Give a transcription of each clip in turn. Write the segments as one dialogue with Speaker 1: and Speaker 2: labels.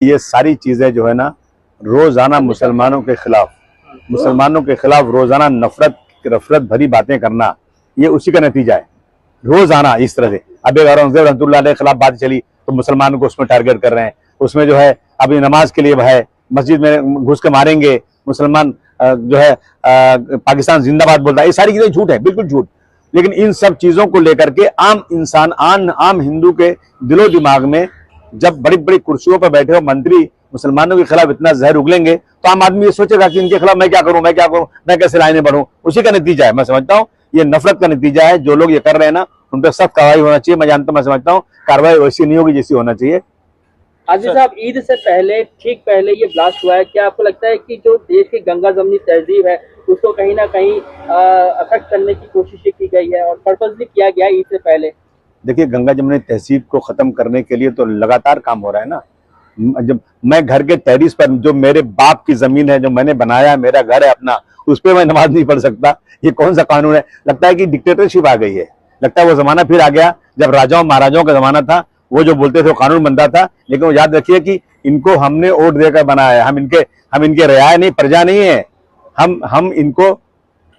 Speaker 1: ये सारी चीजें जो है ना रोजाना मुसलमानों के खिलाफ रोजाना नफरत भरी बातें करना, ये उसी का नतीजा है। रोजाना इस तरह से अब औरंगजेब रहमतुल्लाह अलैह के खिलाफ बात चली तो मुसलमानों को उसमें टारगेट कर रहे हैं, उसमें जो है अभी नमाज के लिए है मस्जिद में घुस के मारेंगे मुसलमान, जो है पाकिस्तान जिंदाबाद बोलता है। ये सारी चीजें झूठ है, बिल्कुल झूठ। लेकिन इन सब चीजों को लेकर के आम इंसान आम हिंदू के दिलो दिमाग में जब बड़ी बड़ी कुर्सियों पर बैठे हो मंत्री मुसलमानों के खिलाफ इतना जहर उगलेंगे तो आम आदमी ये सोचेगा कि इनके खिलाफ मैं क्या करूं, मैं कैसे लाइनें बढ़ूं। उसी का नतीजा है, मैं समझता हूं ये नफरत का नतीजा है। जो लोग ये कर रहे हैं ना उन पर सख्त कार्रवाई होना चाहिए। मैं जानता हूं, मैं समझता हूं कार्रवाई वैसी नहीं होगी जैसी होना चाहिए।
Speaker 2: आदिल साहब, ईद से पहले ठीक पहले ये ब्लास्ट हुआ है, क्या आपको लगता है कि जो देश की गंगा जमनी तहजीब है उसको कहीं ना कहीं अफेक्ट करने की कोशिश की गई है और पर्पसली किया गया ईद से पहले?
Speaker 1: देखिए, गंगा जमुनी तहजीब को खत्म करने के लिए तो लगातार काम हो रहा है ना। जब मैं घर के टेरिस पर, जो मेरे बाप की जमीन है, जो मैंने बनाया है, मेरा घर है अपना, उस पर मैं नमाज नहीं पढ़ सकता, ये कौन सा कानून है? लगता है कि डिक्टेटरशिप आ गई है, लगता है वो जमाना फिर आ गया जब राजाओं महाराजाओं का जमाना था। वो जो बोलते थे वो कानून बनता था। लेकिन वो याद रखिए कि इनको हमने वोट देकर बनाया है, हम इनके रियाया नहीं, प्रजा नहीं है। हम इनको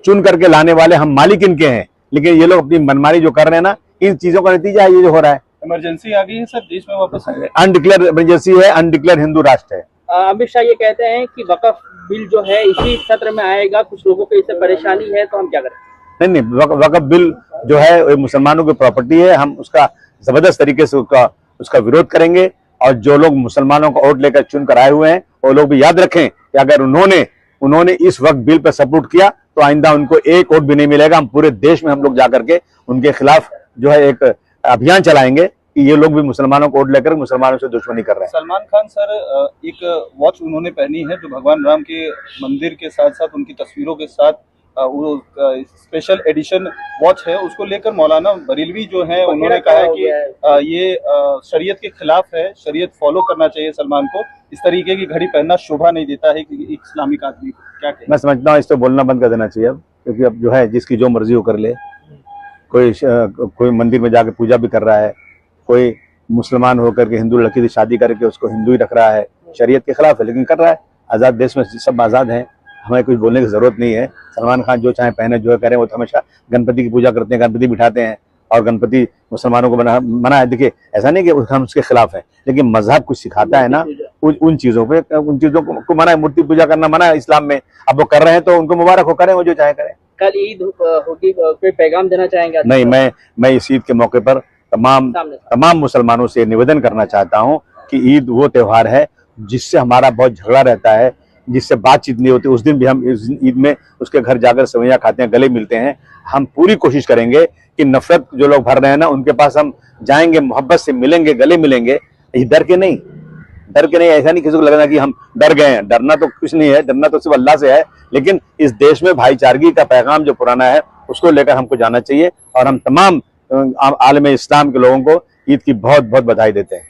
Speaker 1: चुन करके लाने वाले, हम मालिक इनके हैं। लेकिन ये लोग अपनी मनमानी जो कर रहे हैं ना, इन चीजों का नतीजा है ये जो हो रहा है।
Speaker 3: इमरजेंसी आ गई है सर देश में वापस,
Speaker 1: अनडिक्लेयर इमरजेंसी है, अनडिक्लेयर हिंदू राष्ट्र है।
Speaker 2: अमित शाह ये कहते हैं कि वक्फ बिल जो है इसी सत्र में आएगा, कुछ लोगों को इससे परेशानी है, तो हम क्या करें?
Speaker 1: नहीं, वक्फ बिल जो है मुसलमानों की प्रॉपर्टी है, हम उसका जबरदस्त तरीके से उसका विरोध करेंगे। और जो लोग मुसलमानों को वोट लेकर चुन कर आए हुए हैं वो लोग भी याद रखें कि अगर उन्होंने इस वक्त बिल पर सपोर्ट किया तो आइंदा उनको एक वोट भी नहीं मिलेगा। हम पूरे देश में हम लोग जाकर के उनके खिलाफ जो है एक अभियान चलाएंगे कि ये लोग भी मुसलमानों को वोट लेकर मुसलमानों से दुश्मनी कर रहे हैं।
Speaker 3: सलमान खान सर एक वॉच उन्होंने पहनी है जो भगवान राम के मंदिर के साथ साथ उनकी तस्वीरों के साथ वो स्पेशल एडिशन वॉच है, उसको लेकर मौलाना बरेलवी जो है उन्होंने कहा है कि ये शरीयत के खिलाफ है, शरीयत फॉलो करना चाहिए सलमान को, इस तरीके की घड़ी पहनना शोभा नहीं देता है कि एक इस्लामिक आदमी को। क्या कहें?
Speaker 1: मैं समझता हूँ इस पर बोलना बंद कर देना चाहिए अब, क्योंकि अब जो है जिसकी जो मर्जी हो कर ले। कोई मंदिर में जाकर पूजा भी कर रहा है, कोई मुसलमान होकर के हिंदू लड़की से शादी करके उसको हिंदू ही रख रहा है, शरीयत के खिलाफ है लेकिन कर रहा है। आज़ाद देश में सब आज़ाद हैं, हमें कुछ बोलने की जरूरत नहीं है। सलमान खान जो चाहे पहने, जो करें। वो तो हमेशा गणपति की पूजा करते हैं, गणपति बिठाते हैं और गणपति मुसलमानों को मना है। देखिए, ऐसा नहीं कि हम उसके खिलाफ है, लेकिन मजहब कुछ सिखाता है ना, उन चीजों को मना है। मूर्ति पूजा करना मना है इस्लाम में। अब वो कर रहे हैं तो उनको मुबारक हो, करें वो जो चाहे करें।
Speaker 2: कल ईद होगी, कोई पैगाम देना चाहेंगे?
Speaker 1: नहीं, मैं इस ईद के मौके पर तमाम मुसलमानों से निवेदन करना चाहता हूँ कि ईद वो त्योहार है जिससे हमारा बहुत झगड़ा रहता है, जिससे बातचीत नहीं होती। उस दिन भी हम इस ईद में उसके घर जाकर सेवैयां खाते हैं, गले मिलते हैं। हम पूरी कोशिश करेंगे कि नफरत जो लोग भर रहे हैं ना उनके पास हम जाएंगे, मोहब्बत से मिलेंगे, गले मिलेंगे। ये डर के नहीं, ऐसा नहीं किसी को लगना कि हम डर गए हैं। डरना तो कुछ नहीं है, डरना तो सिर्फ अल्लाह से है। लेकिन इस देश में भाईचारगी का पैगाम जो पुराना है उसको लेकर हमको जाना चाहिए। और हम तमाम आलम इस्लाम के लोगों को ईद की बहुत बहुत बधाई देते हैं।